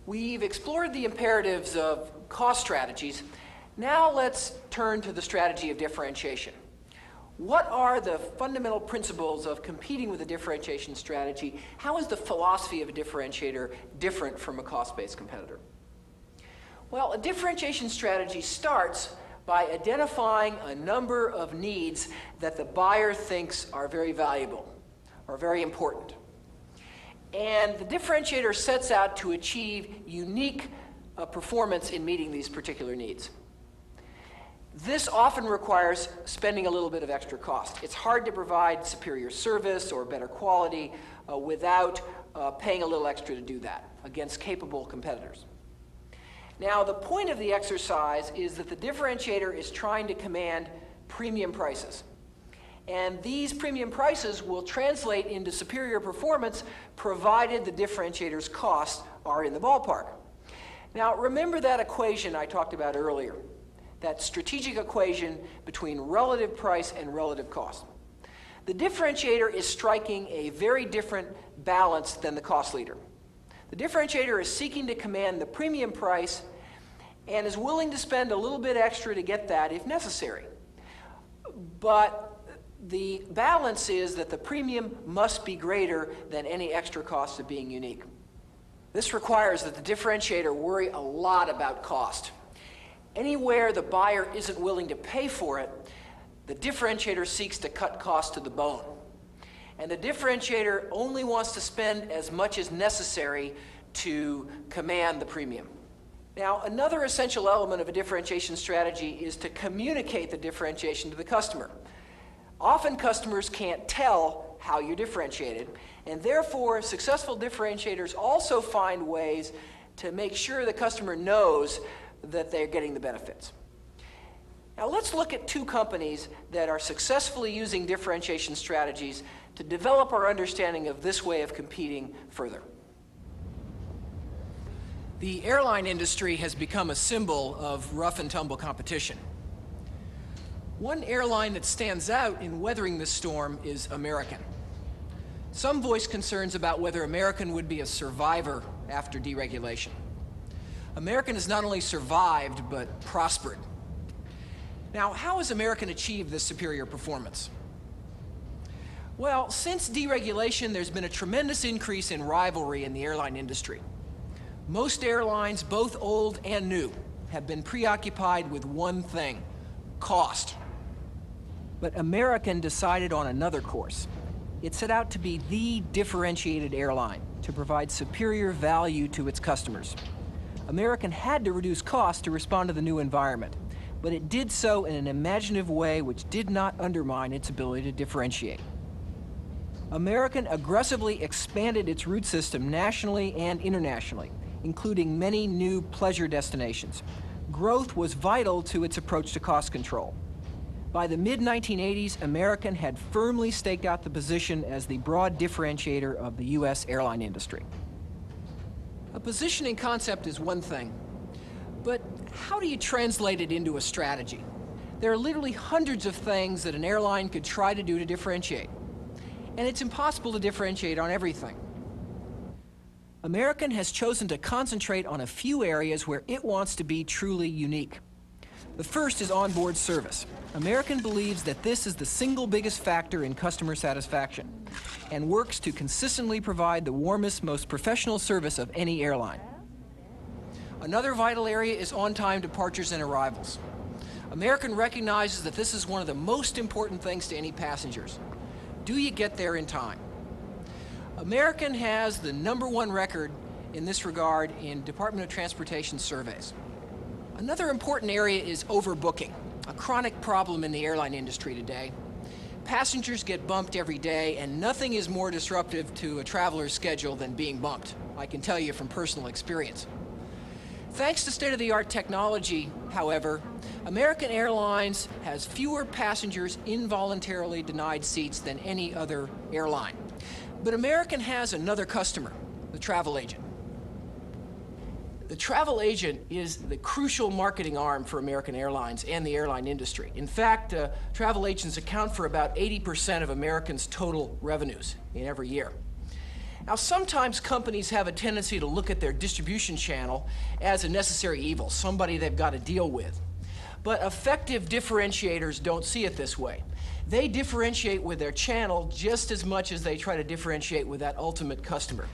We've explored the imperatives of cost strategies. Now let's turn to the strategy of differentiation. What are the fundamental principles of competing with a differentiation strategy? How is the philosophy of a differentiator different from a cost-based competitor? Well, a differentiation strategy starts by identifying a number of needs that the buyer thinks are very valuable or very important. And the differentiator sets out to achieve unique performance in meeting these particular needs. This often requires spending a little bit of extra cost. It's hard to provide superior service or better quality without paying a little extra to do that against capable competitors. Now, the point of the exercise is that the differentiator is trying to command premium prices. And these premium prices will translate into superior performance provided the differentiator's costs are in the ballpark. Now, remember that equation I talked about earlier, that strategic equation between relative price and relative cost. The differentiator is striking a very different balance than the cost leader. The differentiator is seeking to command the premium price and is willing to spend a little bit extra to get that if necessary. But the balance is that the premium must be greater than any extra cost of being unique. This requires that the differentiator worry a lot about cost. Anywhere the buyer isn't willing to pay for it, the differentiator seeks to cut costs to the bone. And the differentiator only wants to spend as much as necessary to command the premium. Now, another essential element of a differentiation strategy is to communicate the differentiation to the customer. Often customers can't tell how you're differentiated, and therefore successful differentiators also find ways to make sure the customer knows that they're getting the benefits. Now let's look at two companies that are successfully using differentiation strategies to develop our understanding of this way of competing further. The airline industry has become a symbol of rough and tumble competition. One airline that stands out in weathering this storm is American. Some voice concerns about whether American would be a survivor after deregulation. American has not only survived, but prospered. Now, how has American achieved this superior performance? Well, since deregulation, there's been a tremendous increase in rivalry in the airline industry. Most airlines, both old and new, have been preoccupied with one thing: cost. But American decided on another course. It set out to be the differentiated airline, to provide superior value to its customers. American had to reduce costs to respond to the new environment, but it did so in an imaginative way which did not undermine its ability to differentiate. American aggressively expanded its route system nationally and internationally, including many new pleasure destinations. Growth was vital to its approach to cost control. By the mid-1980s, American had firmly staked out the position as the broad differentiator of the U.S. airline industry. A positioning concept is one thing, but how do you translate it into a strategy? There are literally hundreds of things that an airline could try to do to differentiate, and it's impossible to differentiate on everything. American has chosen to concentrate on a few areas where it wants to be truly unique. The first is onboard service. American believes that this is the single biggest factor in customer satisfaction and works to consistently provide the warmest, most professional service of any airline. Another vital area is on-time departures and arrivals. American recognizes that this is one of the most important things to any passengers. Do you get there in time? American has the #1 record in this regard in Department of Transportation surveys. Another important area is overbooking, a chronic problem in the airline industry today. Passengers get bumped every day, and nothing is more disruptive to a traveler's schedule than being bumped. I can tell you from personal experience. Thanks to state-of-the-art technology, however, American Airlines has fewer passengers involuntarily denied seats than any other airline. But American has another customer, the travel agent. The travel agent is the crucial marketing arm for American Airlines and the airline industry. In fact, travel agents account for about 80% of Americans' total revenues in every year. Now, sometimes companies have a tendency to look at their distribution channel as a necessary evil, somebody they've got to deal with. But effective differentiators don't see it this way. They differentiate with their channel just as much as they try to differentiate with that ultimate customer.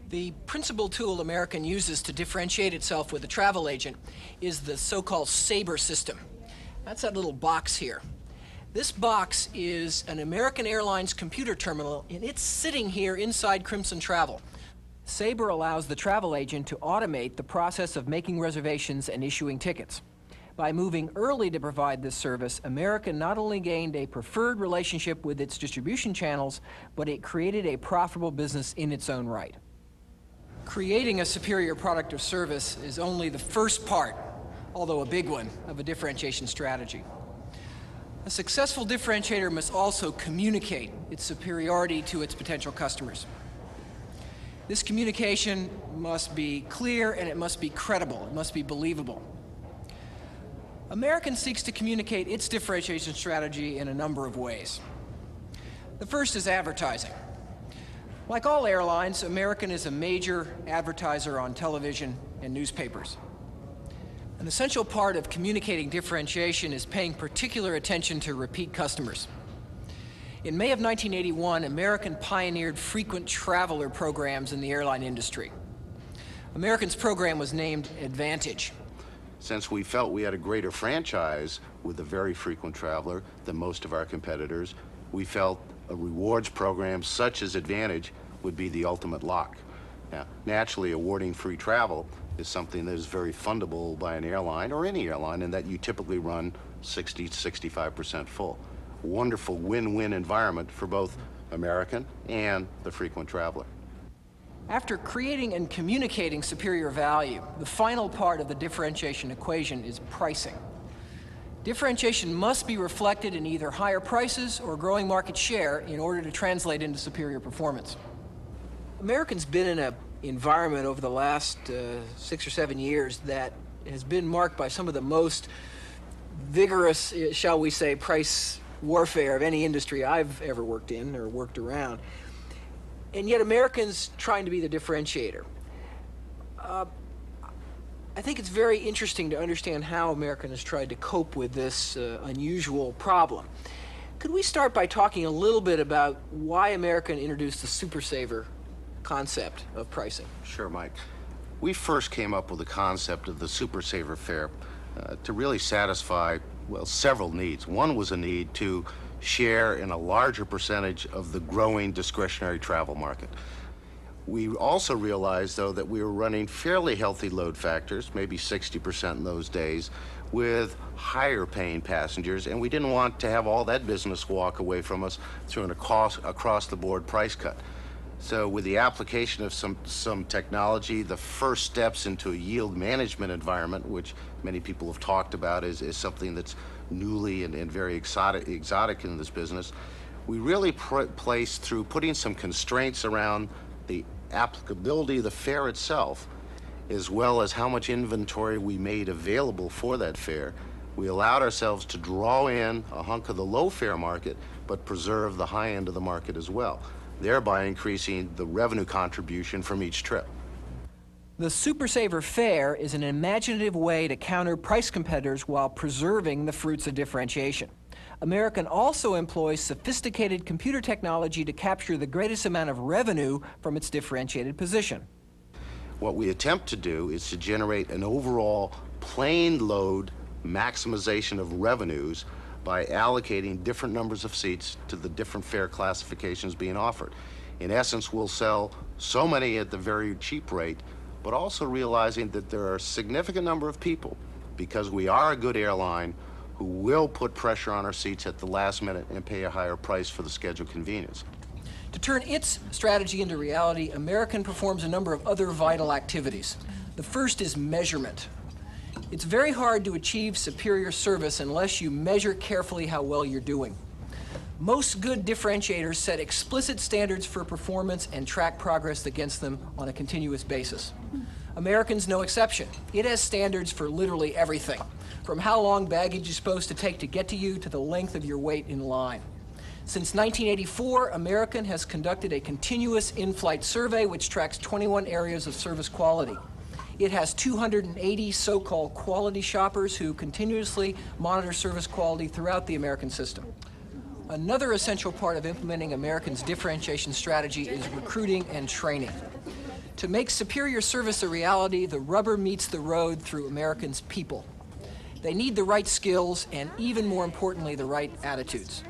The principal tool American uses to differentiate itself with a travel agent is the so-called Sabre System. That's that little box here. This box is an American Airlines computer terminal, and it's sitting here inside Crimson Travel. Sabre allows the travel agent to automate the process of making reservations and issuing tickets. By moving early to provide this service, American not only gained a preferred relationship with its distribution channels, but it created a profitable business in its own right. Creating a superior product or service is only the first part, although a big one, of a differentiation strategy. A successful differentiator must also communicate its superiority to its potential customers. This communication must be clear and it must be credible. It must be believable. American seeks to communicate its differentiation strategy in a number of ways. The first is advertising. Like all airlines, American is a major advertiser on television and newspapers. An essential part of communicating differentiation is paying particular attention to repeat customers. In May of 1981, American pioneered frequent traveler programs in the airline industry. American's program was named Advantage. Since we felt we had a greater franchise with a very frequent traveler than most of our competitors, we felt a rewards program such as Advantage would be the ultimate lock. Now, naturally, awarding free travel is something that is very fundable by an airline or any airline, and that you typically run 60 to 65% full. Wonderful win-win environment for both American and the frequent traveler. After creating and communicating superior value, the final part of the differentiation equation is pricing. Differentiation must be reflected in either higher prices or growing market share in order to translate into superior performance. American's been in an environment over the last 6 or 7 years that has been marked by some of the most vigorous, shall we say, price warfare of any industry I've ever worked in or worked around. And yet American's trying to be the differentiator. I think it's very interesting to understand how American has tried to cope with this unusual problem. Could we start by talking a little bit about why American introduced the Supersaver concept of pricing? Sure, Mike. We first came up with the concept of the Supersaver fare to really satisfy, well, several needs. One was a need to share in a larger percentage of the growing discretionary travel market. We also realized, though, that we were running fairly healthy load factors, maybe 60% in those days, with higher paying passengers, and we didn't want to have all that business walk away from us through an across-the-board price cut. So with the application of some technology, the first steps into a yield management environment, which many people have talked about is something that's newly and very exotic in this business, we really placed through putting some constraints around the applicability of the fare itself, as well as how much inventory we made available for that fare. We allowed ourselves to draw in a hunk of the low fare market, but preserve the high end of the market as well, thereby increasing the revenue contribution from each trip. The Supersaver fare is an imaginative way to counter price competitors while preserving the fruits of differentiation. American also employs sophisticated computer technology to capture the greatest amount of revenue from its differentiated position. What we attempt to do is to generate an overall plane load maximization of revenues by allocating different numbers of seats to the different fare classifications being offered. In essence, we'll sell so many at the very cheap rate, but also realizing that there are a significant number of people, because we are a good airline, who will put pressure on our seats at the last minute and pay a higher price for the schedule convenience. To turn its strategy into reality, American performs a number of other vital activities. The first is measurement. It's very hard to achieve superior service unless you measure carefully how well you're doing. Most good differentiators set explicit standards for performance and track progress against them on a continuous basis. American's no exception. It has standards for literally everything, from how long baggage is supposed to take to get to you to the length of your wait in line. Since 1984, American has conducted a continuous in-flight survey which tracks 21 areas of service quality. It has 280 so-called quality shoppers who continuously monitor service quality throughout the American system. Another essential part of implementing American's differentiation strategy is recruiting and training. To make superior service a reality, the rubber meets the road through Americans' people. They need the right skills and, even more importantly, the right attitudes.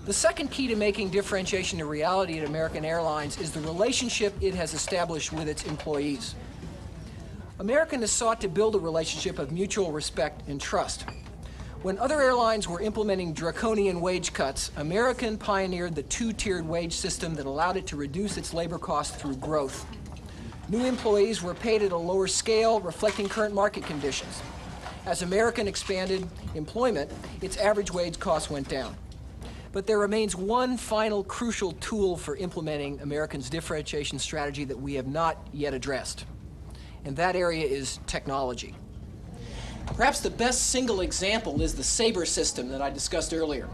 The second key to making differentiation a reality at American Airlines is the relationship it has established with its employees. American has sought to build a relationship of mutual respect and trust. When other airlines were implementing draconian wage cuts, American pioneered the two-tiered wage system that allowed it to reduce its labor costs through growth. New employees were paid at a lower scale, reflecting current market conditions. As American expanded employment, its average wage costs went down. But there remains one final crucial tool for implementing American's differentiation strategy that we have not yet addressed, and that area is technology. Perhaps the best single example is the Sabre system that I discussed earlier.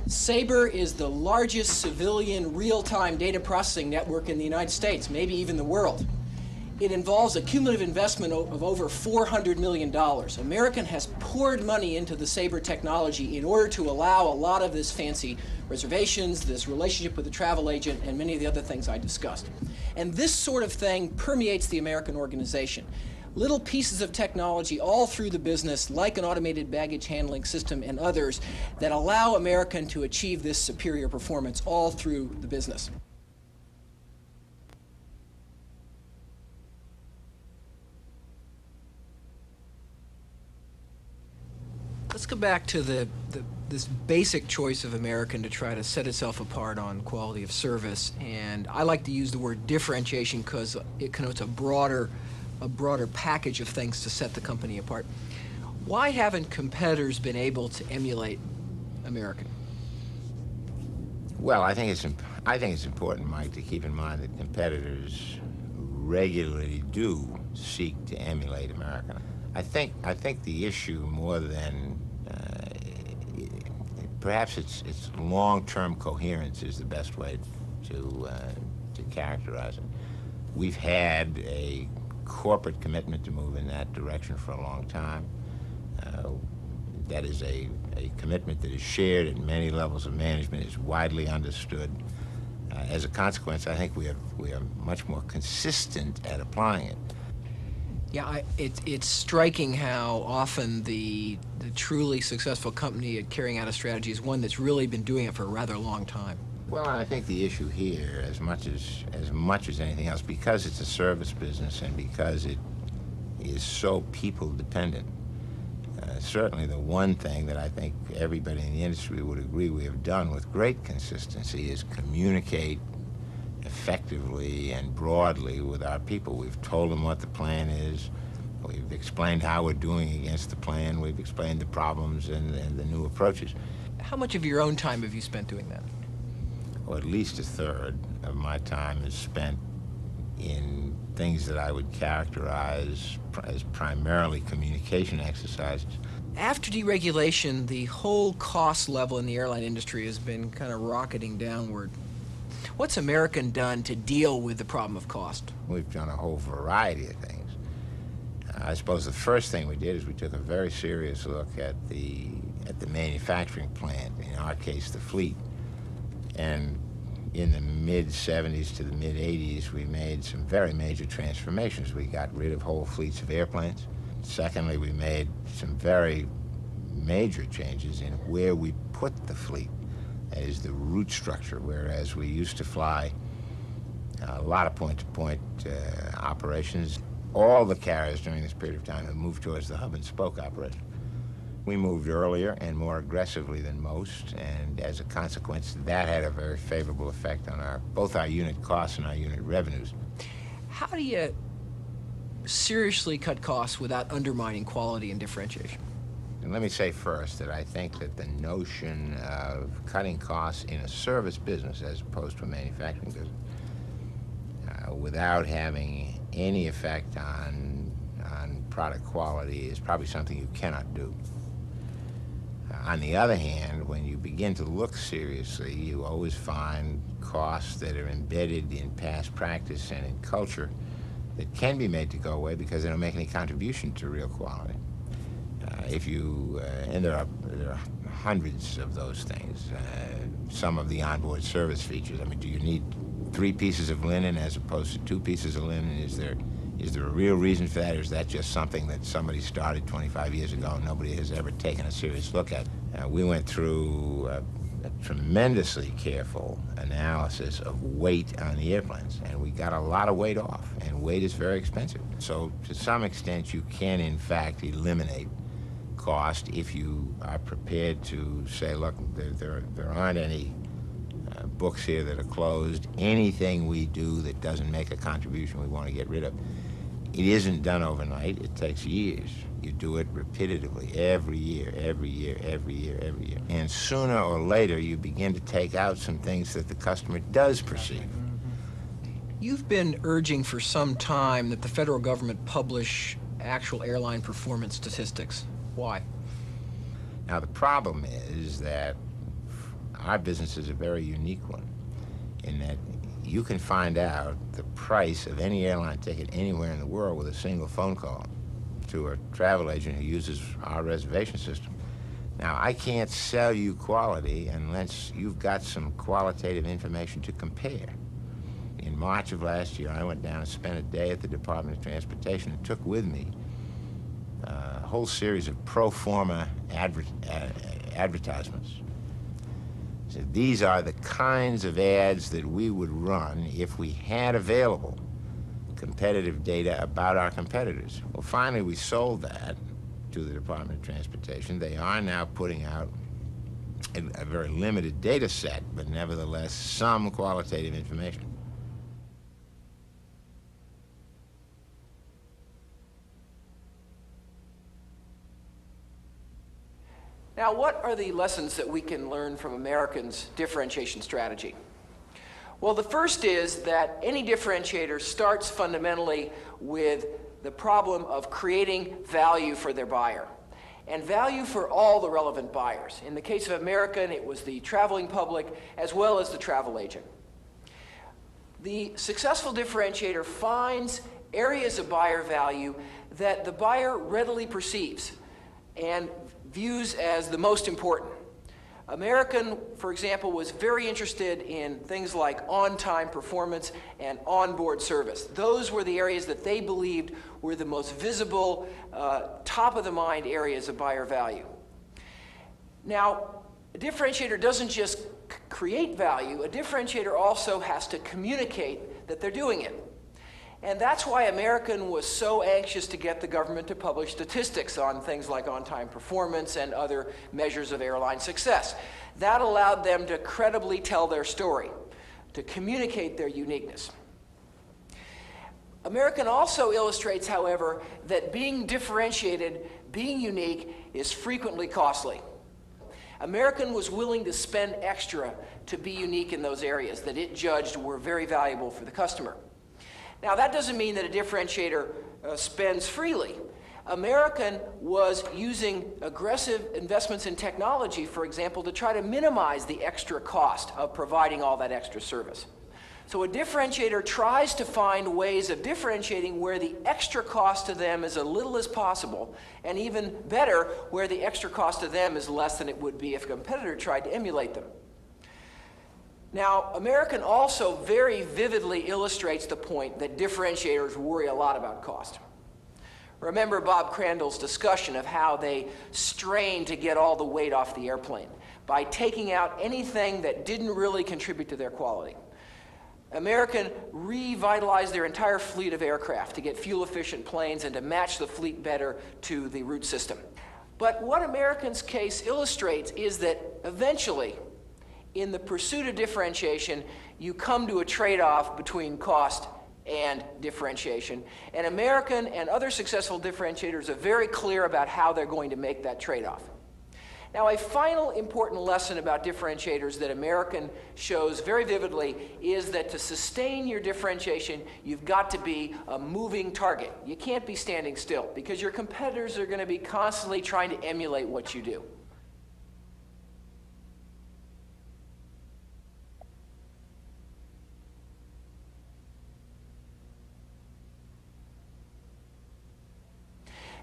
Sabre is the largest civilian real-time data processing network in the United States, maybe even the world. It involves a cumulative investment of over $400 million. American has poured money into the Sabre technology in order to allow a lot of this fancy reservations, this relationship with the travel agent, and many of the other things I discussed. And this sort of thing permeates the American organization. Little pieces of technology all through the business, like an automated baggage handling system and others, that allow American to achieve this superior performance all through the business. Let's go back to this basic choice of American to try to set itself apart on quality of service. And I like to use the word differentiation because it connotes a broader package of things to set the company apart. Why haven't competitors been able to emulate American? Well, I think it's important, Mike, to keep in mind that competitors regularly do seek to emulate American. I think the issue more than perhaps it's long-term coherence is the best way to characterize it. We've had a corporate commitment to move in that direction for a long time. That is a commitment that is shared at many levels of management, is widely understood. As a consequence, I think we are much more consistent at applying it. Yeah, it's striking how often the truly successful company at carrying out a strategy is one that's really been doing it for a rather long time. Well, I think the issue here, as much as anything else, because it's a service business and because it is so people dependent, certainly the one thing that I think everybody in the industry would agree we have done with great consistency is communicate effectively and broadly with our people. We've told them what the plan is. We've explained how we're doing against the plan. We've explained the problems and the new approaches. How much of your own time have you spent doing that? Well, at least a third of my time is spent in things that I would characterize as primarily communication exercises. After deregulation, the whole cost level in the airline industry has been kind of rocketing downward. What's American done to deal with the problem of cost? We've done a whole variety of things. I suppose the first thing we did is we took a very serious look at the manufacturing plant, in our case, the fleet. And in the mid-'70s to the mid-'80s, we made some very major transformations. We got rid of whole fleets of airplanes. Secondly, we made some very major changes in where we put the fleet. That is the route structure, whereas we used to fly a lot of point-to-point operations. All the carriers during this period of time have moved towards the hub-and-spoke operation. We moved earlier and more aggressively than most, and as a consequence, that had a very favorable effect on both our unit costs and our unit revenues. How do you seriously cut costs without undermining quality and differentiation? And let me say first that I think that the notion of cutting costs in a service business as opposed to a manufacturing business without having any effect on product quality is probably something you cannot do. On the other hand, when you begin to look seriously, you always find costs that are embedded in past practice and in culture that can be made to go away because they don't make any contribution to real quality. And there are hundreds of those things. Some of the onboard service features. I mean, do you need 3 pieces of linen as opposed to 2 pieces of linen? Is there a real reason for that, or is that just something that somebody started 25 years ago and nobody has ever taken a serious look at? We went through a tremendously careful analysis of weight on the airplanes, and we got a lot of weight off, and weight is very expensive. So to some extent, you can, in fact, eliminate cost if you are prepared to say, look, there aren't any books here that are closed. Anything we do that doesn't make a contribution, we want to get rid of. It isn't done overnight. It takes years. You do it repetitively, every year. And sooner or later, you begin to take out some things that the customer does perceive. You've been urging for some time that the federal government publish actual airline performance statistics. Why? Now, the problem is that our business is a very unique one in that you can find out the price of any airline ticket anywhere in the world with a single phone call to a travel agent who uses our reservation system. Now, I can't sell you quality unless you've got some qualitative information to compare. In March of last year, I went down and spent a day at the Department of Transportation and took with me a whole series of pro forma advertisements. So these are the kinds of ads that we would run if we had available competitive data about our competitors. Well, finally, we sold that to the Department of Transportation. They are now putting out a very limited data set, but nevertheless some qualitative information. Now, what are the lessons that we can learn from Americans' differentiation strategy? Well, the first is that any differentiator starts fundamentally with the problem of creating value for their buyer, and value for all the relevant buyers. In the case of American, it was the traveling public as well as the travel agent. The successful differentiator finds areas of buyer value that the buyer readily perceives and views as the most important. American, for example, was very interested in things like on-time performance and onboard service. Those were the areas that they believed were the most visible, top-of-the-mind areas of buyer value. Now, a differentiator doesn't just create value. A differentiator also has to communicate that they're doing it. And that's why American was so anxious to get the government to publish statistics on things like on-time performance and other measures of airline success. That allowed them to credibly tell their story, to communicate their uniqueness. American also illustrates, however, that being differentiated, being unique, is frequently costly. American was willing to spend extra to be unique in those areas that it judged were very valuable for the customer. Now, that doesn't mean that a differentiator spends freely. American was using aggressive investments in technology, for example, to try to minimize the extra cost of providing all that extra service. So a differentiator tries to find ways of differentiating where the extra cost to them is as little as possible, and even better, where the extra cost to them is less than it would be if a competitor tried to emulate them. Now, American also very vividly illustrates the point that differentiators worry a lot about cost. Remember Bob Crandall's discussion of how they strained to get all the weight off the airplane by taking out anything that didn't really contribute to their quality. American revitalized their entire fleet of aircraft to get fuel-efficient planes and to match the fleet better to the route system. But what American's case illustrates is that eventually, in the pursuit of differentiation, you come to a trade-off between cost and differentiation. And American and other successful differentiators are very clear about how they're going to make that trade-off. Now, a final important lesson about differentiators that American shows very vividly is that to sustain your differentiation, you've got to be a moving target. You can't be standing still because your competitors are going to be constantly trying to emulate what you do.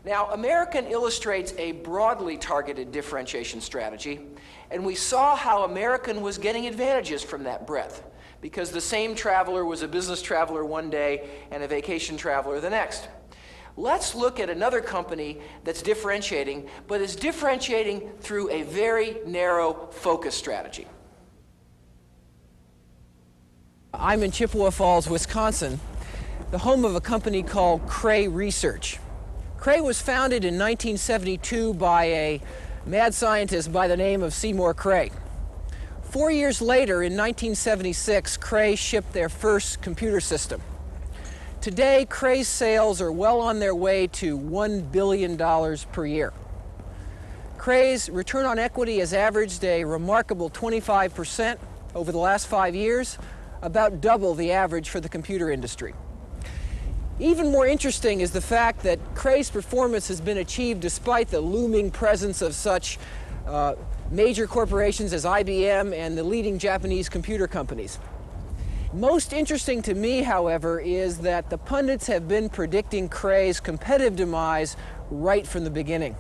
Now, American illustrates a broadly targeted differentiation strategy, and we saw how American was getting advantages from that breadth, because the same traveler was a business traveler one day and a vacation traveler the next. Let's look at another company that's differentiating, but is differentiating through a very narrow focus strategy. I'm in Chippewa Falls, Wisconsin, the home of a company called Cray Research. Cray was founded in 1972 by a mad scientist by the name of Seymour Cray. 4 years later, in 1976, Cray shipped their first computer system. Today, Cray's sales are well on their way to $1 billion per year. Cray's return on equity has averaged a remarkable 25% over the last 5 years, about double the average for the computer industry. Even more interesting is the fact that Cray's performance has been achieved despite the looming presence of such major corporations as IBM and the leading Japanese computer companies. Most interesting to me, however, is that the pundits have been predicting Cray's competitive demise right from the beginning.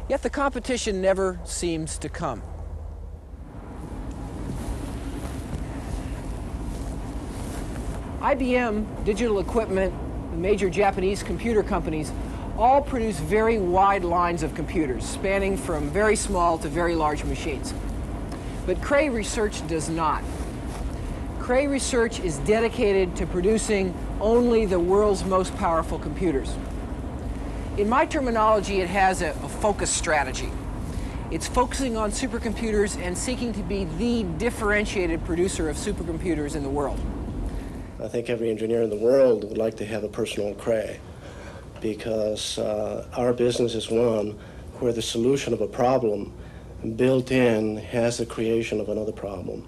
Yet the competition never seems to come. IBM, Digital Equipment, the major Japanese computer companies all produce very wide lines of computers, spanning from very small to very large machines. But Cray Research does not. Cray Research is dedicated to producing only the world's most powerful computers. In my terminology, it has a focus strategy. It's focusing on supercomputers and seeking to be the differentiated producer of supercomputers in the world. I think every engineer in the world would like to have a personal Cray, because our business is one where the solution of a problem built in has the creation of another problem.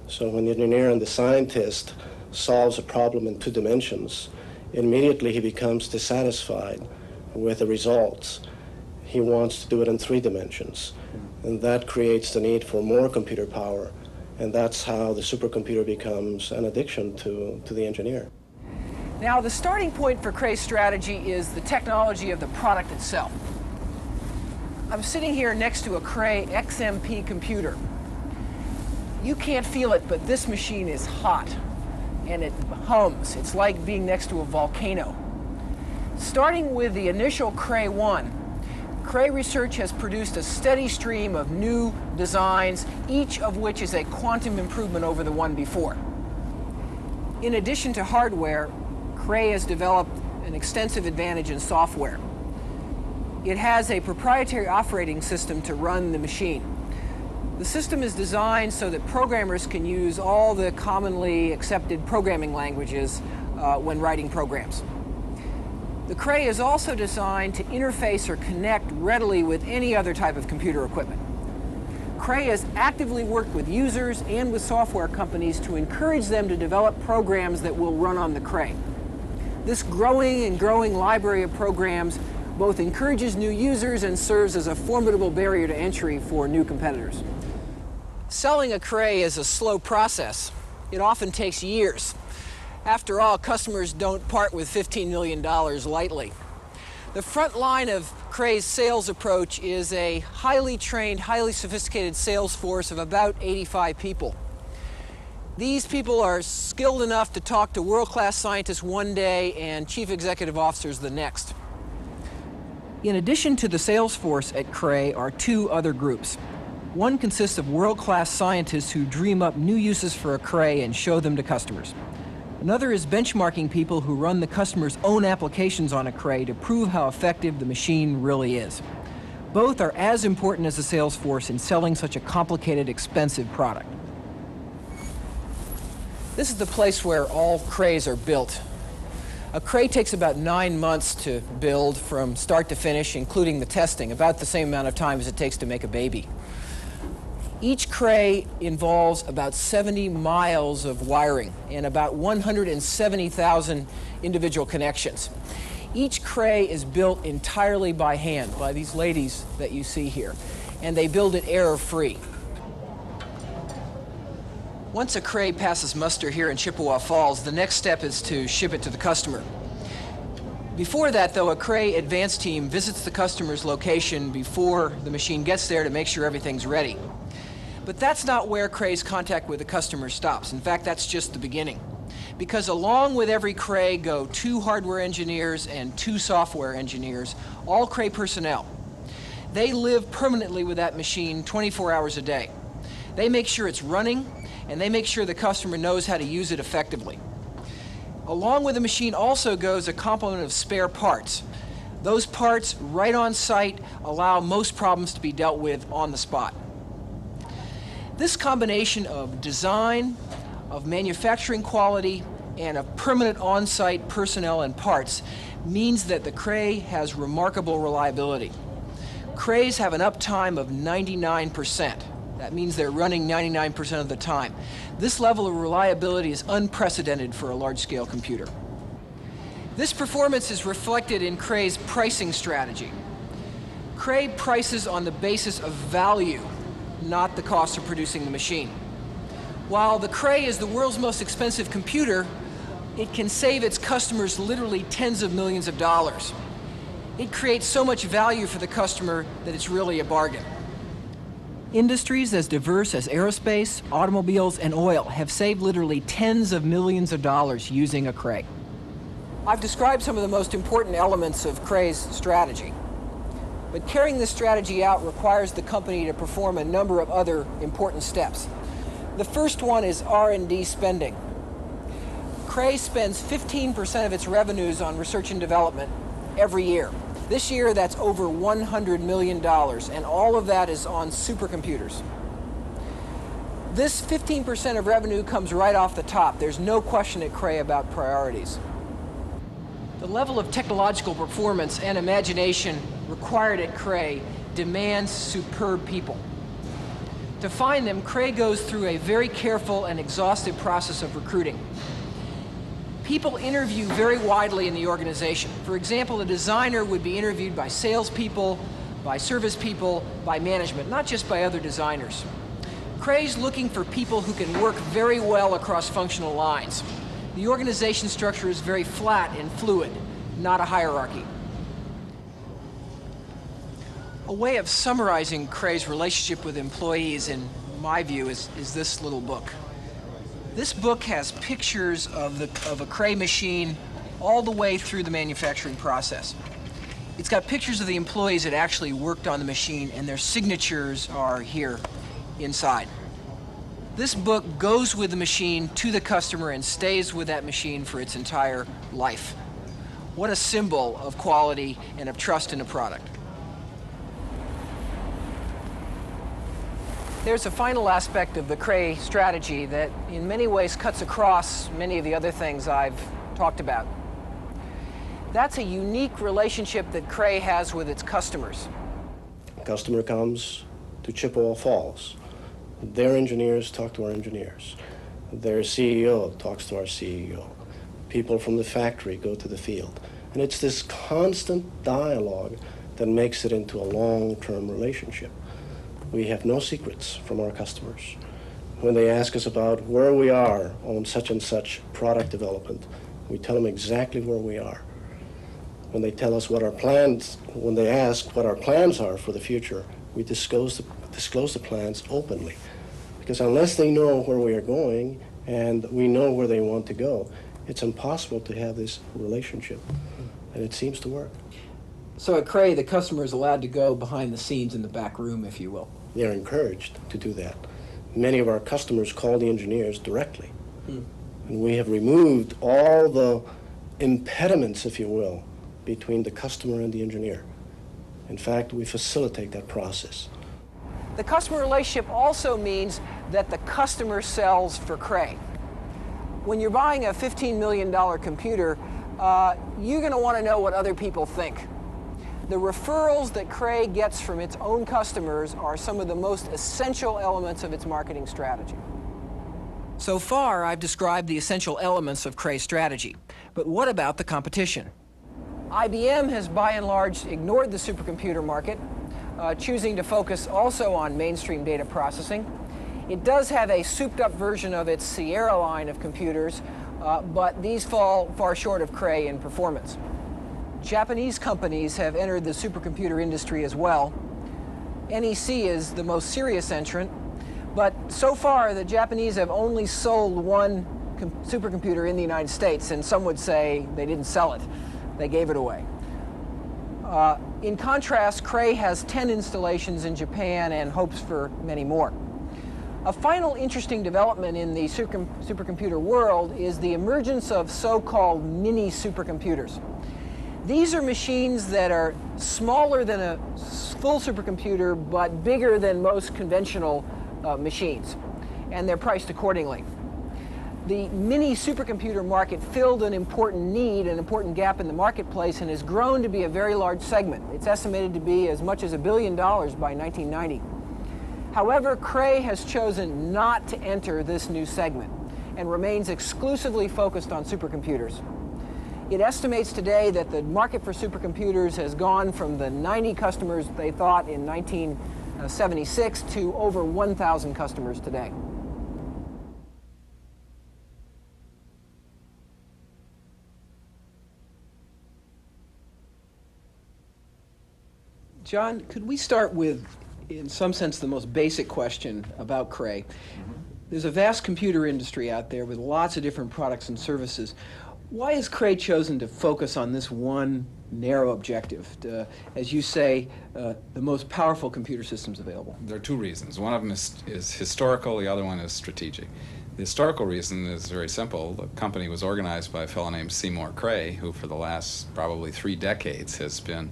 So when the engineer and the scientist solves a problem in 2 dimensions, immediately he becomes dissatisfied with the results. He wants to do it in 3 dimensions. And that creates the need for more computer power. And that's how the supercomputer becomes an addiction to the engineer. Now, the starting point for Cray's strategy is the technology of the product itself. I'm sitting here next to a Cray XMP computer. You can't feel it, but this machine is hot, and it hums. It's like being next to a volcano. Starting with the initial Cray 1, Cray Research has produced a steady stream of new designs, each of which is a quantum improvement over the one before. In addition to hardware, Cray has developed an extensive advantage in software. It has a proprietary operating system to run the machine. The system is designed so that programmers can use all the commonly accepted programming languages when writing programs. The Cray is also designed to interface or connect readily with any other type of computer equipment. Cray has actively worked with users and with software companies to encourage them to develop programs that will run on the Cray. This growing and growing library of programs both encourages new users and serves as a formidable barrier to entry for new competitors. Selling a Cray is a slow process. It often takes years. After all, customers don't part with $15 million lightly. The front line of Cray's sales approach is a highly trained, highly sophisticated sales force of about 85 people. These people are skilled enough to talk to world-class scientists one day and chief executive officers the next. In addition to the sales force at Cray are 2 other groups. One consists of world-class scientists who dream up new uses for a Cray and show them to customers. Another is benchmarking people who run the customer's own applications on a Cray to prove how effective the machine really is. Both are as important as the sales force in selling such a complicated, expensive product. This is the place where all Crays are built. A Cray takes about 9 months to build from start to finish, including the testing, about the same amount of time as it takes to make a baby. Each Cray involves about 70 miles of wiring and about 170,000 individual connections. Each Cray is built entirely by hand by these ladies that you see here, and they build it error-free. Once a Cray passes muster here in Chippewa Falls, the next step is to ship it to the customer. Before that, though, a Cray advanced team visits the customer's location before the machine gets there to make sure everything's ready. But that's not where Cray's contact with the customer stops. In fact, that's just the beginning. Because along with every Cray go 2 hardware engineers and 2 software engineers, all Cray personnel. They live permanently with that machine 24 hours a day. They make sure it's running, and they make sure the customer knows how to use it effectively. Along with the machine also goes a complement of spare parts. Those parts, right on site, allow most problems to be dealt with on the spot. This combination of design, of manufacturing quality, and of permanent on-site personnel and parts means that the Cray has remarkable reliability. Crays have an uptime of 99%. That means they're running 99% of the time. This level of reliability is unprecedented for a large-scale computer. This performance is reflected in Cray's pricing strategy. Cray prices on the basis of value, not the cost of producing the machine. While the Cray is the world's most expensive computer, it can save its customers literally tens of millions of dollars. It creates so much value for the customer that it's really a bargain. Industries as diverse as aerospace, automobiles, and oil have saved literally tens of millions of dollars using a Cray. I've described some of the most important elements of Cray's strategy, but carrying this strategy out requires the company to perform a number of other important steps. The first one is R&D spending. Cray spends 15% of its revenues on research and development every year. This year, that's over $100 million, and all of that is on supercomputers. This 15% of revenue comes right off the top. There's no question at Cray about priorities. The level of technological performance and imagination required at Cray demands superb people. To find them, Cray goes through a very careful and exhaustive process of recruiting. People interview very widely in the organization. For example, a designer would be interviewed by salespeople, by service people, by management, not just by other designers. Cray's looking for people who can work very well across functional lines. The organization structure is very flat and fluid, not a hierarchy. A way of summarizing Cray's relationship with employees, in my view, is this little book. This book has pictures of a Cray machine all the way through the manufacturing process. It's got pictures of the employees that actually worked on the machine, and their signatures are here inside. This book goes with the machine to the customer and stays with that machine for its entire life. What a symbol of quality and of trust in a product. There's a final aspect of the Cray strategy that in many ways cuts across many of the other things I've talked about. That's a unique relationship that Cray has with its customers. A customer comes to Chippewa Falls. Their engineers talk to our engineers. Their CEO talks to our CEO. People from the factory go to the field. And it's this constant dialogue that makes it into a long-term relationship. We have no secrets from our customers. When they ask us about where we are on such and such product development, we tell them exactly where we are. When they tell us what our plans, when they ask what our plans are for the future, we disclose the plans openly. Because unless they know where we are going and we know where they want to go, it's impossible to have this relationship. And it seems to work. So at Cray, the customer is allowed to go behind the scenes in the back room, if you will. They're encouraged to do that. Many of our customers call the engineers directly. And we have removed all the impediments, if you will, between the customer and the engineer. In fact, we facilitate that process. The customer relationship also means that the customer sells for Cray. When you're buying a $15 million computer, you're going to want to know what other people think. The referrals that Cray gets from its own customers are some of the most essential elements of its marketing strategy. So far, I've described the essential elements of Cray's strategy. But what about the competition? IBM has by and large ignored the supercomputer market, choosing to focus also on mainstream data processing. It does have a souped-up version of its Sierra line of computers, but these fall far short of Cray in performance. Japanese companies have entered the supercomputer industry as well. NEC is the most serious entrant, but so far the Japanese have only sold one supercomputer in the United States, and some would say they didn't sell it, they gave it away. In contrast, Cray has 10 installations in Japan and hopes for many more. A final interesting development in the supercomputer world is the emergence of so-called mini supercomputers. These are machines that are smaller than a full supercomputer but bigger than most conventional machines, and they're priced accordingly. The mini supercomputer market filled an important need, an important gap in the marketplace, and has grown to be a very large segment. It's estimated to be as much as $1 billion by 1990. However, Cray has chosen not to enter this new segment and remains exclusively focused on supercomputers. It estimates today that the market for supercomputers has gone from the 90 customers they thought in 1976 to over 1,000 customers today. John, could we start with, in some sense, the most basic question about Cray? There's a vast computer industry out there with lots of different products and services. Why has Cray chosen to focus on this one narrow objective, as you say, the most powerful computer systems available? There are two reasons. One of them is historical, the other one is strategic. The historical reason is very simple. The company was organized by a fellow named Seymour Cray, who for the last probably 3 decades has been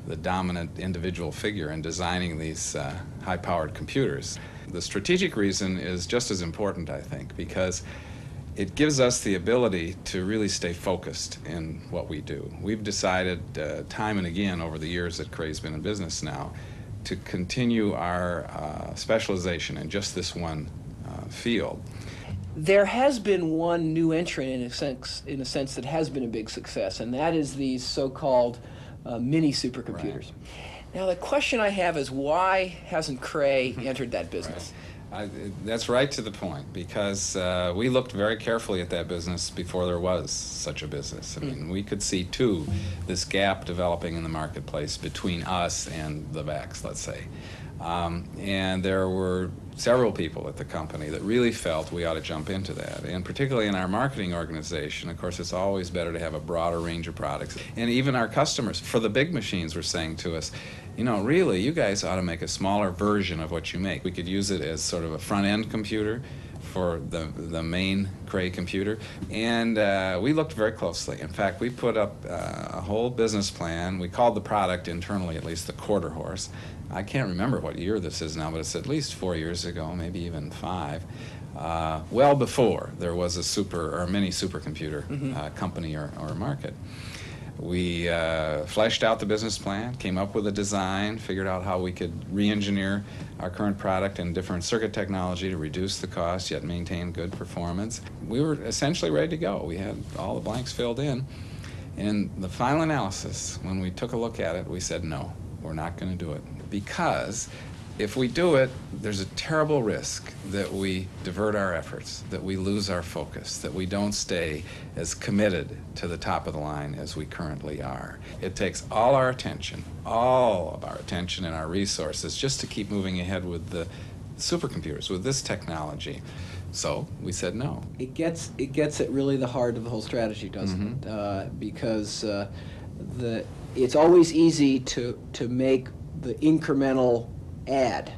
the dominant individual figure in designing these high-powered computers. The strategic reason is just as important, I think, because it gives us the ability to really stay focused in what we do. We've decided time and again over the years that Cray's been in business now to continue our specialization in just this one field. There has been one new entrant in a sense that has been a big success, and that is these so-called mini supercomputers. Right. Now the question I have is, why hasn't Cray entered that business? That's right to the point, because we looked very carefully at that business before there was such a business. I mean, we could see, too, this gap developing in the marketplace between us and the VACs, let's say. And there were several people at the company that really felt we ought to jump into that. And particularly in our marketing organization, of course, it's always better to have a broader range of products. And even our customers, for the big machines, were saying to us, you know, really, you guys ought to make a smaller version of what you make. We could use it as sort of a front-end computer for the main Cray computer. And we looked very closely. In fact, we put up a whole business plan. We called the product, internally at least, the quarter horse. I can't remember what year this is now, but it's at least 4 years ago, maybe even 5. Well before there was a super or mini supercomputer company or market. We fleshed out the business plan, came up with a design, figured out how we could re-engineer our current product in different circuit technology to reduce the cost yet maintain good performance. We were essentially ready to go. We had all the blanks filled in. And the final analysis, when we took a look at it, we said, no, we're not going to do it. Because if we do it, there's a terrible risk that we divert our efforts, that we lose our focus, that we don't stay as committed to the top of the line as we currently are. It takes all our attention, all of our attention and our resources just to keep moving ahead with the supercomputers, with this technology. So we said no. It gets at really the heart of the whole strategy, doesn't it? Because it's always easy to make the incremental add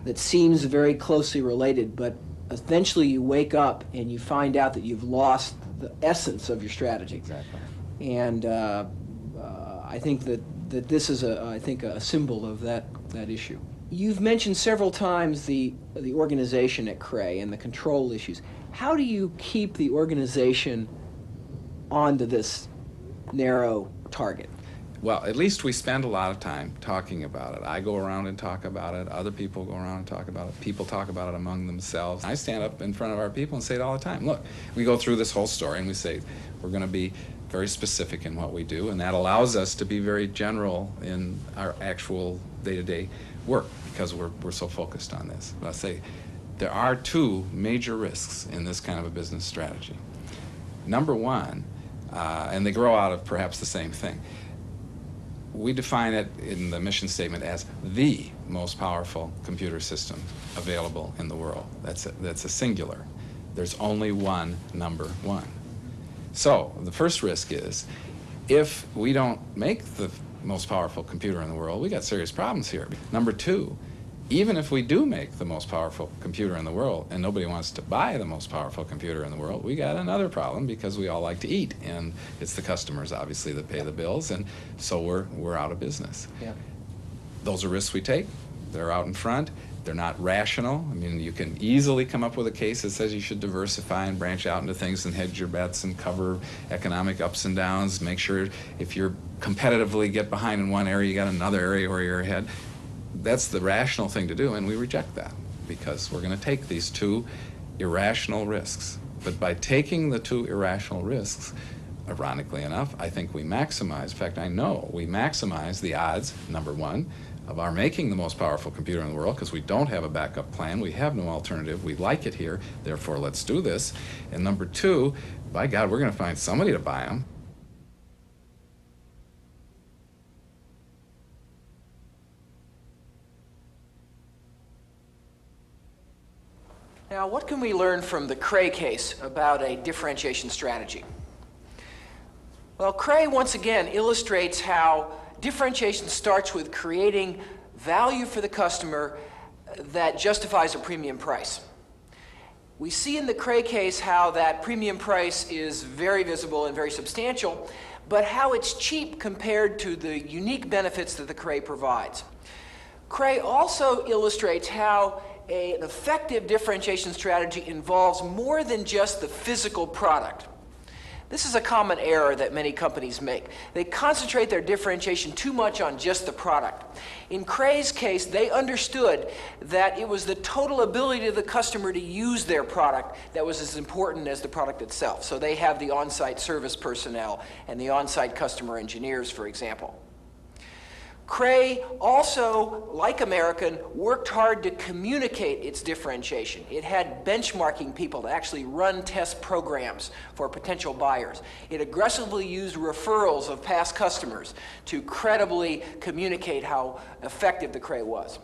that seems very closely related, but eventually you wake up and you find out that you've lost the essence of your strategy. Exactly. And I think that this is a symbol of that issue. You've mentioned several times the organization at Cray and the control issues. How do you keep the organization onto this narrow target? Well, at least we spend a lot of time talking about it. I go around and talk about it. Other people go around and talk about it. People talk about it among themselves. I stand up in front of our people and say it all the time. Look, we go through this whole story and we say we're going to be very specific in what we do, and that allows us to be very general in our actual day-to-day work because we're so focused on this. But I say there are 2 major risks in this kind of a business strategy. Number one, and they grow out of perhaps the same thing. we define it in the mission statement as the most powerful computer system available in the world. That's a singular. There's only one number one. So the first risk is, if we don't make the most powerful computer in the world, we got serious problems here. Number two, even if we do make the most powerful computer in the world and nobody wants to buy the most powerful computer in the world, we got another problem, because we all like to eat, and it's the customers obviously that pay the bills, and so we're out of business. Yeah. Those are risks we take. They're out in front. They're not rational. I mean, you can easily come up with a case that says you should diversify and branch out into things and hedge your bets and cover economic ups and downs. Make sure if you're competitively get behind in one area, you got another area where you're ahead. That's the rational thing to do, and we reject that, because we're going to take these two irrational risks. But by taking the two irrational risks, ironically enough, I think we maximize, in fact, I know we maximize the odds, number one, of our making the most powerful computer in the world, because we don't have a backup plan, we have no alternative, we like it here, therefore let's do this. And number two, by God, we're going to find somebody to buy them. Now, what can we learn from the Cray case about a differentiation strategy? Well, Cray once again illustrates how differentiation starts with creating value for the customer that justifies a premium price. We see in the Cray case how that premium price is very visible and very substantial, but how it's cheap compared to the unique benefits that the Cray provides. Cray also illustrates how an effective differentiation strategy involves more than just the physical product. This is a common error that many companies make. They concentrate their differentiation too much on just the product. In Cray's case, they understood that it was the total ability of the customer to use their product that was as important as the product itself. So they have the on-site service personnel and the on-site customer engineers, for example. Cray also, like American, worked hard to communicate its differentiation. It had benchmarking people to actually run test programs for potential buyers. It aggressively used referrals of past customers to credibly communicate how effective the Cray was.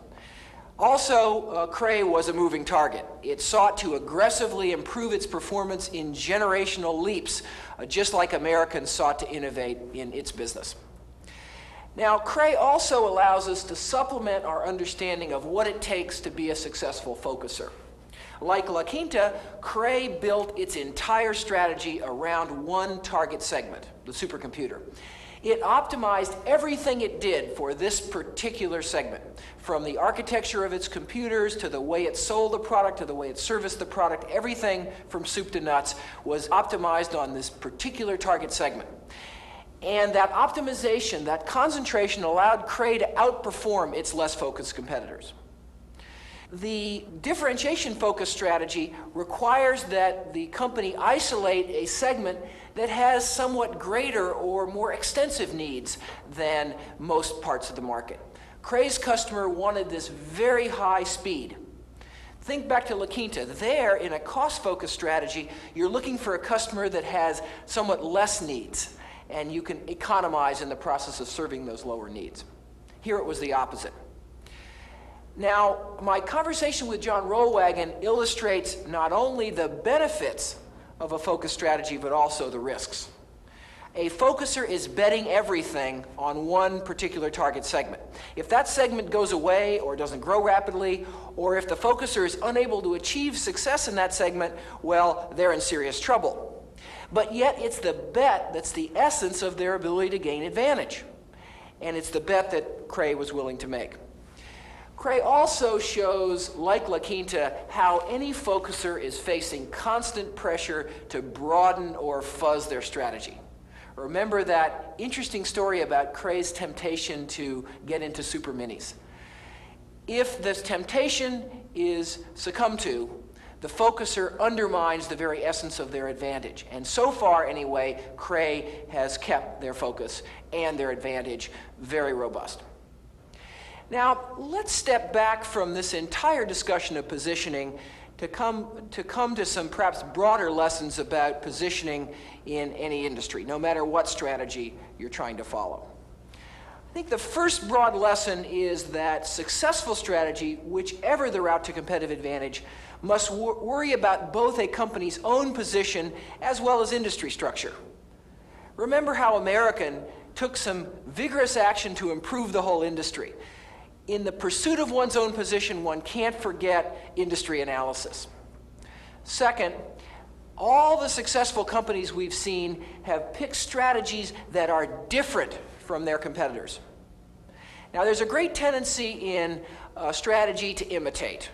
Also, Cray was a moving target. It sought to aggressively improve its performance in generational leaps, just like American sought to innovate in its business. Now, Cray also allows us to supplement our understanding of what it takes to be a successful focuser. Like La Quinta, Cray built its entire strategy around one target segment, the supercomputer. It optimized everything it did for this particular segment, from the architecture of its computers to the way it sold the product to the way it serviced the product. Everything from soup to nuts was optimized on this particular target segment. And that optimization, that concentration, allowed Cray to outperform its less focused competitors. The differentiation focus strategy requires that the company isolate a segment that has somewhat greater or more extensive needs than most parts of the market. Cray's customer wanted this very high speed. Think back to La Quinta. There, in a cost-focused strategy, you're looking for a customer that has somewhat less needs, and you can economize in the process of serving those lower needs. Here it was the opposite. Now, my conversation with John Rollwagon illustrates not only the benefits of a focus strategy, but also the risks. A focuser is betting everything on one particular target segment. If that segment goes away or doesn't grow rapidly, or if the focuser is unable to achieve success in that segment, well, they're in serious trouble. But yet it's the bet that's the essence of their ability to gain advantage. And it's the bet that Cray was willing to make. Cray also shows, like La Quinta, how any focuser is facing constant pressure to broaden or fuzz their strategy. Remember that interesting story about Cray's temptation to get into super minis. If this temptation is succumbed to, the focuser undermines the very essence of their advantage. And so far, anyway, Cray has kept their focus and their advantage very robust. Now, let's step back from this entire discussion of positioning to come to some perhaps broader lessons about positioning in any industry, no matter what strategy you're trying to follow. I think the first broad lesson is that successful strategy, whichever the route to competitive advantage, must worry about both a company's own position as well as industry structure. Remember how American took some vigorous action to improve the whole industry. In the pursuit of one's own position, one can't forget industry analysis. Second, all the successful companies we've seen have picked strategies that are different from their competitors. Now, there's a great tendency in strategy to imitate.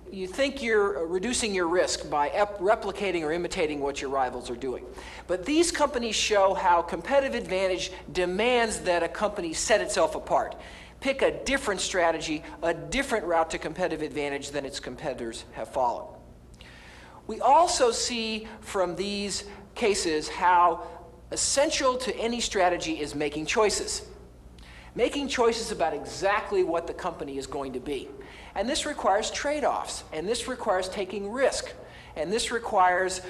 You think you're reducing your risk by replicating or imitating what your rivals are doing. But these companies show how competitive advantage demands that a company set itself apart, pick a different strategy, a different route to competitive advantage than its competitors have followed. We also see from these cases how essential to any strategy is making choices. Making choices about exactly what the company is going to be. And this requires trade-offs, and this requires taking risk, and this requires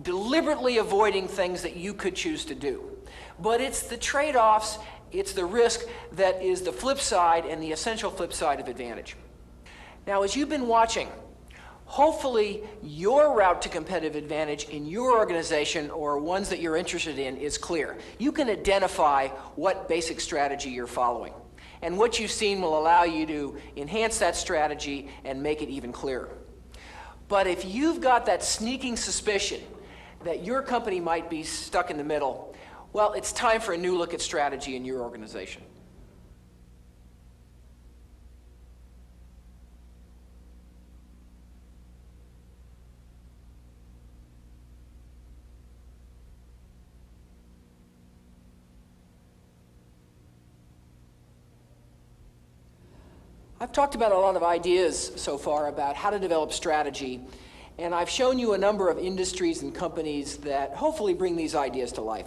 deliberately avoiding things that you could choose to do. But it's the trade-offs, it's the risk that is the flip side and the essential flip side of advantage. Now, as you've been watching, hopefully your route to competitive advantage in your organization or ones that you're interested in is clear. You can identify what basic strategy you're following. And what you've seen will allow you to enhance that strategy and make it even clearer. But if you've got that sneaking suspicion that your company might be stuck in the middle, well, it's time for a new look at strategy in your organization. I've talked about a lot of ideas so far about how to develop strategy, and I've shown you a number of industries and companies that hopefully bring these ideas to life.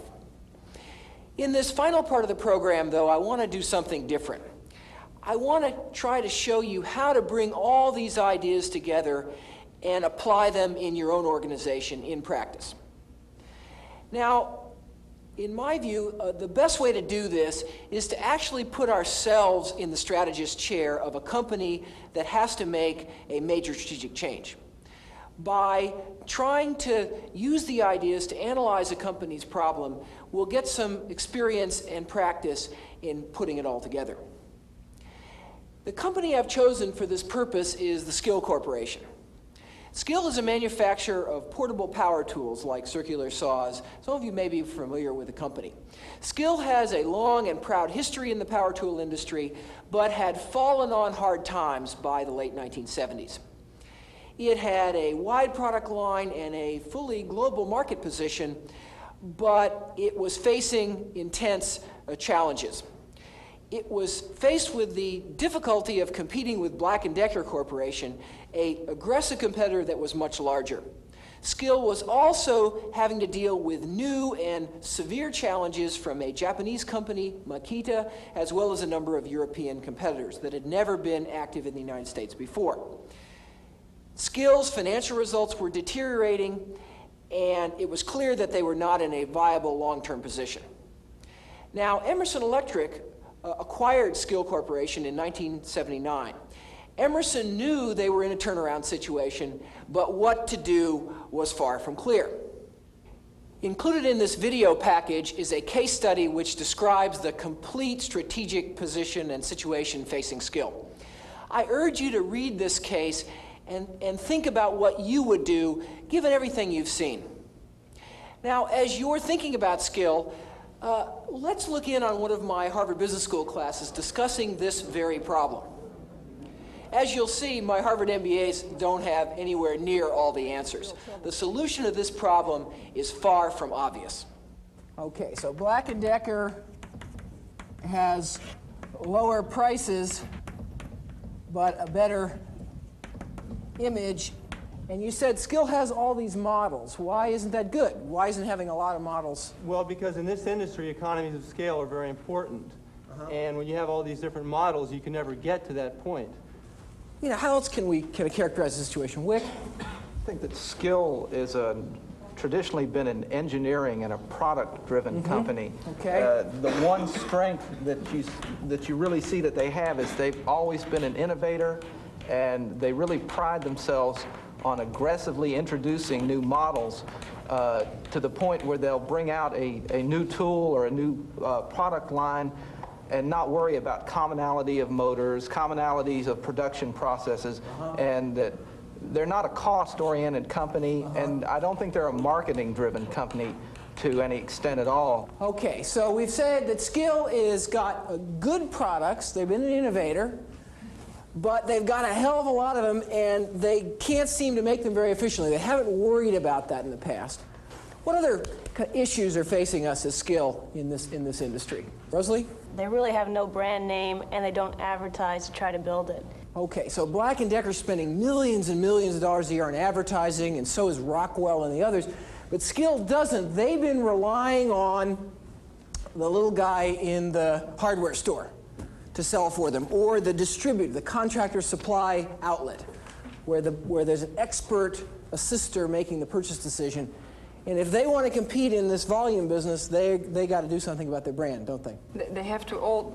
In this final part of the program, though, I want to do something different. I want to try to show you how to bring all these ideas together and apply them in your own organization in practice. Now, in my view, the best way to do this is to actually put ourselves in the strategist's chair of a company that has to make a major strategic change. By trying to use the ideas to analyze a company's problem, we'll get some experience and practice in putting it all together. The company I've chosen for this purpose is the Skill Corporation. Skill is a manufacturer of portable power tools like circular saws. Some of you may be familiar with the company. Skill has a long and proud history in the power tool industry, but had fallen on hard times by the late 1970s. It had a wide product line and a fully global market position, but it was facing intense challenges. It was faced with the difficulty of competing with Black & Decker Corporation, an aggressive competitor that was much larger. Skill was also having to deal with new and severe challenges from a Japanese company, Makita, as well as a number of European competitors that had never been active in the United States before. Skill's financial results were deteriorating, and it was clear that they were not in a viable long-term position. Now, Emerson Electric acquired Skill Corporation in 1979. Emerson knew they were in a turnaround situation, but what to do was far from clear. Included in this video package is a case study which describes the complete strategic position and situation facing Skill. I urge you to read this case and think about what you would do given everything you've seen. Now, as you're thinking about Skill, let's look in on one of my Harvard Business School classes discussing this very problem. As you'll see, my Harvard MBAs don't have anywhere near all the answers. The solution to this problem is far from obvious. Okay, so Black & Decker has lower prices, but a better image. And you said Skill has all these models. Why isn't that good? Why isn't having a lot of models? Well, because in this industry, economies of scale are very important. And when you have all these different models, you can never get to that point. You know, how else can we characterize the situation? Wick? I think that Skill is a traditionally been an engineering and a product-driven company. Okay. The one strength that you really see that they have is they've always been an innovator, and they really pride themselves on aggressively introducing new models to the point where they'll bring out a new tool or a new product line and not worry about commonality of motors, commonalities of production processes, and that they're not a cost-oriented company, and I don't think they're a marketing-driven company to any extent at all. Okay, so we've said that Skill is got good products, they've been an innovator, but they've got a hell of a lot of them, and they can't seem to make them very efficiently. They haven't worried about that in the past. What other issues are facing us as Skill in this industry? Rosalie? They really have no brand name, and they don't advertise to try to build it. Okay, so Black & Decker's spending millions and millions of dollars a year on advertising, and so is Rockwell and the others, but Skill doesn't. They've been relying on the little guy in the hardware store to sell for them, or the distributor, the contractor supply outlet, where there's an expert assister making the purchase decision. And if they want to compete in this volume business, they got to do something about their brand, don't they? They have to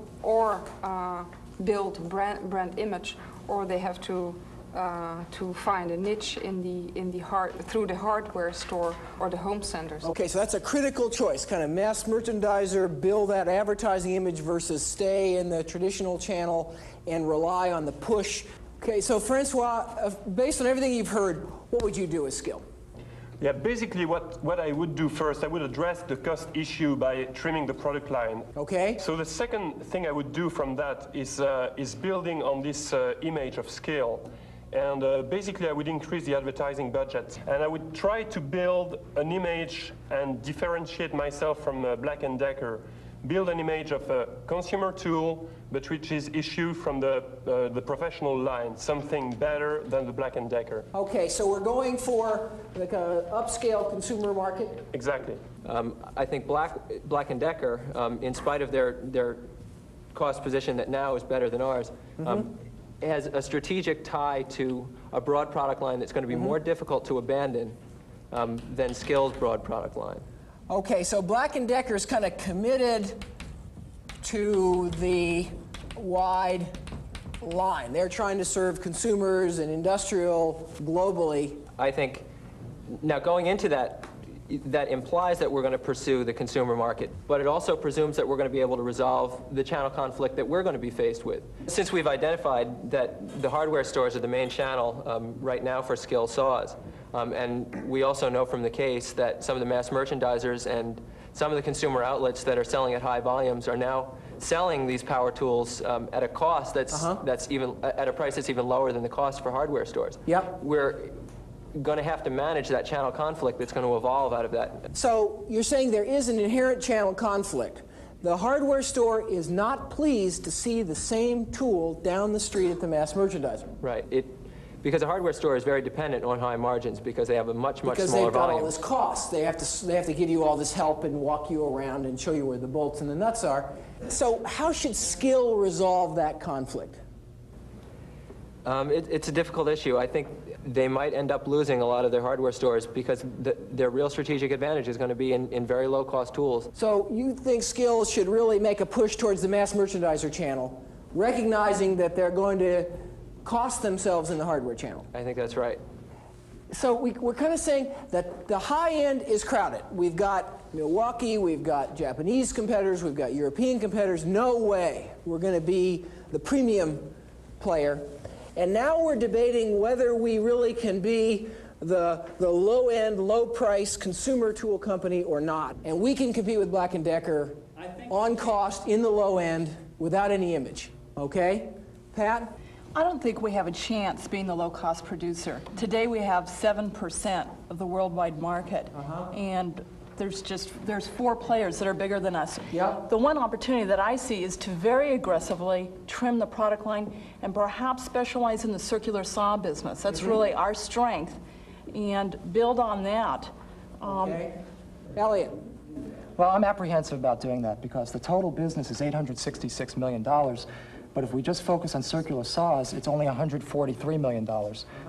build brand image, or they have to find a niche through the hardware store or the home centers. Okay, so that's a critical choice, kind of mass merchandiser, build that advertising image versus stay in the traditional channel and rely on the push. Okay, so Francois, based on everything you've heard, what would you do as Skill? Yeah, basically what I would do first, I would address the cost issue by trimming the product line. Okay. So the second thing I would do from that is building on this image of scale. And basically I would increase the advertising budget. And I would try to build an image and differentiate myself from Black & Decker. Build an image of a consumer tool, but which is issued from the professional line, something better than the Black & Decker. Okay, so we're going for like an upscale consumer market? Exactly. I think Black & Decker, in spite of their cost position that now is better than ours, has a strategic tie to a broad product line that's going to be more difficult to abandon than Skill's broad product line. Okay, so Black & Decker is kind of committed to the wide line. They're trying to serve consumers and industrial globally. I think, now going into that implies that we're going to pursue the consumer market, but it also presumes that we're going to be able to resolve the channel conflict that we're going to be faced with. Since we've identified that the hardware stores are the main channel right now for Skill saws, and we also know from the case that some of the mass merchandisers and some of the consumer outlets that are selling at high volumes are now selling these power tools at a cost that's even at a price that's even lower than the cost for hardware stores. Yep. We're going to have to manage that channel conflict that's going to evolve out of that. So you're saying there is an inherent channel conflict. The hardware store is not pleased to see the same tool down the street at the mass merchandiser. Right. Because a hardware store is very dependent on high margins because they have a much smaller volume. Because they've got all this cost. They have to give you all this help and walk you around and show you where the bolts and the nuts are. So how should Skill resolve that conflict? It's a difficult issue. I think they might end up losing a lot of their hardware stores because their real strategic advantage is going to be in very low-cost tools. So you think Skill should really make a push towards the mass merchandiser channel, recognizing that they're going to cost themselves in the hardware channel? I think that's right. So we're kind of saying that the high end is crowded. We've got Milwaukee, we've got Japanese competitors, we've got European competitors. No way we're going to be the premium player. And now we're debating whether we really can be the low-end, low-price consumer tool company or not. And we can compete with Black & Decker on cost in the low end without any image. Okay? Pat? I don't think we have a chance being the low-cost producer. Today we have 7% of the worldwide market, and there's 4 players that are bigger than us. Yep. The one opportunity that I see is to very aggressively trim the product line and perhaps specialize in the circular saw business. That's really our strength, and build on that. Okay. Elliot? Well, I'm apprehensive about doing that because the total business is $866 million. But if we just focus on circular saws, it's only $143 million.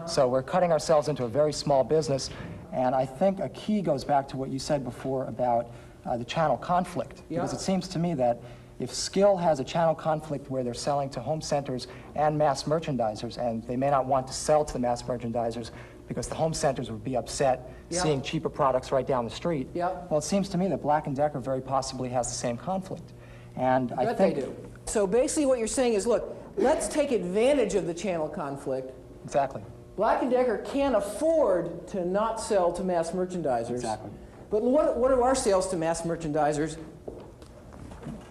So we're cutting ourselves into a very small business, And I think a key goes back to what you said before about the channel conflict. Because it seems to me that if Skill has a channel conflict where they're selling to home centers and mass merchandisers, and they may not want to sell to the mass merchandisers because the home centers would be upset seeing cheaper products right down the street. Well, it seems to me that Black & Decker very possibly has the same conflict. And I think they do. So basically what you're saying is, look, let's take advantage of the channel conflict. Exactly. Black & Decker can't afford to not sell to mass merchandisers. Exactly. But what are our sales to mass merchandisers?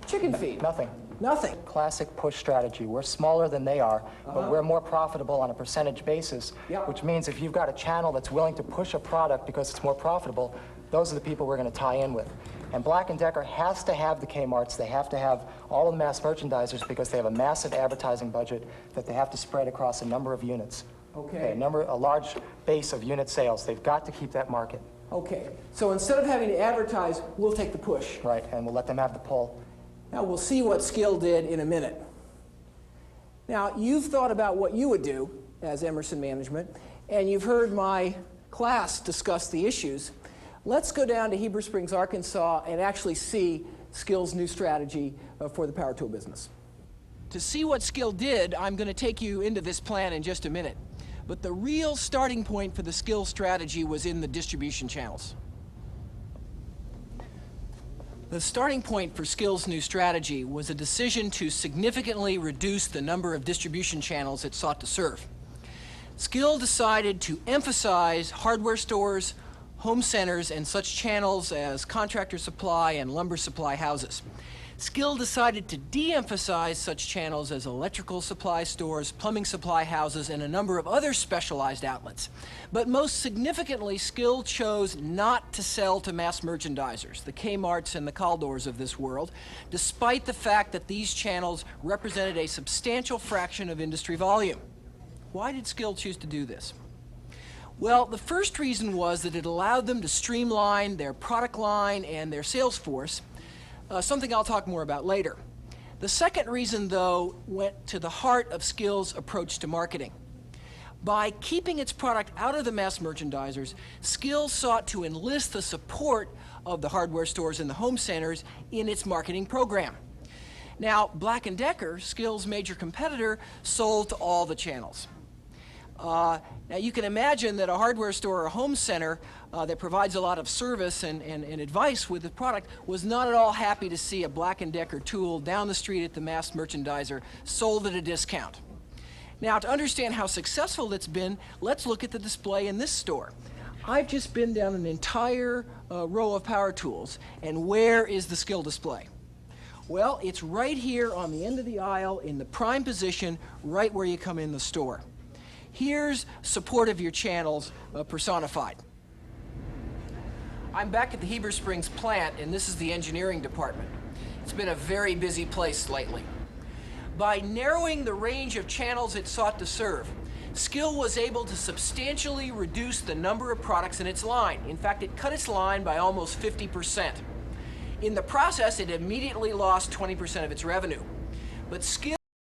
Chicken feed. Nothing. Nothing. Classic push strategy. We're smaller than they are, but we're more profitable on a percentage basis, which means if you've got a channel that's willing to push a product because it's more profitable, those are the people we're going to tie in with. And Black & Decker has to have the Kmarts, they have to have all of the mass merchandisers because they have a massive advertising budget that they have to spread across a number of units. Okay. A large base of unit sales. They've got to keep that market. Okay. So instead of having to advertise, we'll take the push. Right, and we'll let them have the pull. Now, we'll see what Skill did in a minute. Now, you've thought about what you would do as Emerson Management, and you've heard my class discuss the issues. Let's go down to Heber Springs, Arkansas, and actually see Skill's new strategy for the power tool business. To see what Skill did, I'm going to take you into this plan in just a minute. But the real starting point for the Skill strategy was in the distribution channels. The starting point for Skill's new strategy was a decision to significantly reduce the number of distribution channels it sought to serve. Skill decided to emphasize hardware stores, home centers, and such channels as contractor supply and lumber supply houses. Skill decided to de-emphasize such channels as electrical supply stores, plumbing supply houses, and a number of other specialized outlets. But most significantly, Skill chose not to sell to mass merchandisers, the Kmarts and the Caldors of this world, despite the fact that these channels represented a substantial fraction of industry volume. Why did Skill choose to do this? Well, the first reason was that it allowed them to streamline their product line and their sales force, something I'll talk more about later. The second reason, though, went to the heart of Skill's approach to marketing. By keeping its product out of the mass merchandisers, Skill sought to enlist the support of the hardware stores and the home centers in its marketing program. Now, Black & Decker, Skill's major competitor, sold to all the channels. Now, you can imagine that a hardware store or a home center that provides a lot of service and advice with the product was not at all happy to see a Black & Decker tool down the street at the mass merchandiser sold at a discount. Now, to understand how successful it's been, let's look at the display in this store. I've just been down an entire row of power tools, and where is the Skill display? Well, it's right here on the end of the aisle in the prime position, right where you come in the store. Here's support of your channels personified. I'm back at the Heber Springs plant, and this is the engineering department. It's been a very busy place lately. By narrowing the range of channels it sought to serve, Skill was able to substantially reduce the number of products in its line. In fact, it cut its line by almost 50%. In the process, it immediately lost 20% of its revenue. But Skill